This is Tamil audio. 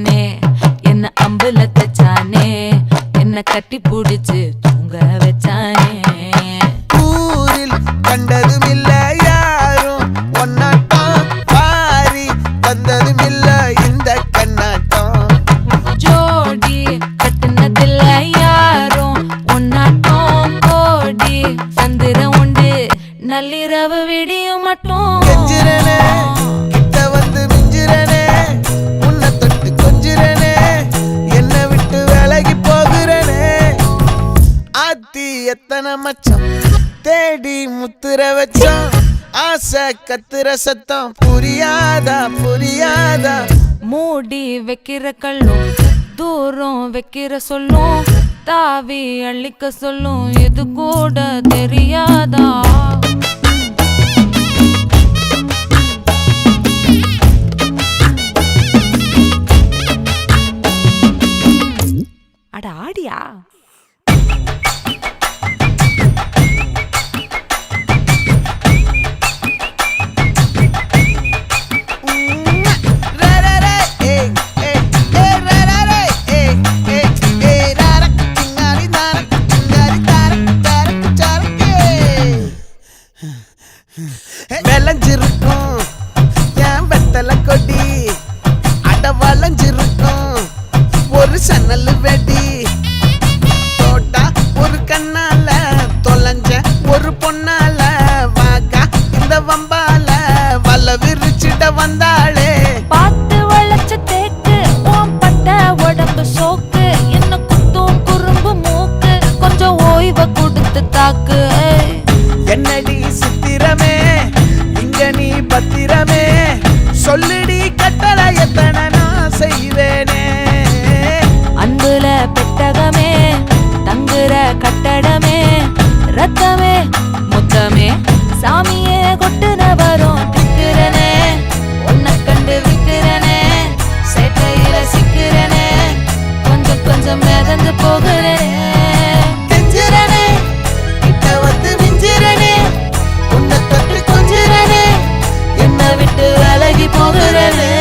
வச்சானே என்ன அம்புல தச்சானே என்ன கட்டி புடிச்சு தூங்க வச்சானே ஊரில் கண்டதும் இல்ல யாரும் ஒன்னாட்டம் பாரி வந்ததும் இல்ல இந்த கண்ணாட்டம் ஜோடி கட்டுனதில்ல யாரும் ஒன்னாட்டம் கோடி சந்திரம் உண்டு நள்ளிரவு விடியும் மட்டும் கெஞ்சிரனே கிட்ட வந்து மிஞ்சிரனே உன்னை தொட்டு கொஞ்சிரனே என்ன விட்டு விலகி போகிறனே ஆத்தி எத்தனை மச்சம் தேடி முத்துற வச்சோம் ஆசை கத்துற சத்தம் புரியாதா புரியாதா மூடி வைக்கிற கல்லும் தூரம் வைக்கிற சொல்லும் தாவி அள்ளிக்க சொல்லும் இது கூட தெரியாதா அட ஆடியா விளைஞ்சிருக்கும் என் வெத்தலை கொடி அட வளைஞ்சிருக்கும் ஒரு சன்னல் வெடி தோட்டா ஒரு கண்ணால தொலைஞ்ச ஒரு பொண்ணால வாக்கா இந்த வம்பால வல விரிச்சிட வந்தாளே பார்த்து வளைச்ச தேக்கு ஓம் பட்ட உடம்பு சோக்கு என்ன குத்தும் குறும்பு மூக்கு கொஞ்சம் ஓய்வை கொடுத்து தாக்கு என்னடி சித்திரமே இங்க நீ பத்திரமே சொல்லுடி கட்டளை எத்தனை நான் செய்வேனே அன்புல பெட்டகமே தங்குற கட்டடமே ரத்தமே முத்தமே சாமியே கொட்டுன வரும் திக்கிறனே உன்னை கண்டு விக்கிறனே சேட்டையில சிக்கிறனே கொஞ்சம் கொஞ்சம் மிதந்து போகிறனே கெஞ்சிரனே கிட்ட வந்து மிஞ்சிரனே உன்னை தொட்டு கொஞ்சிரனே என்னை விட்டு விலகி போகிறனே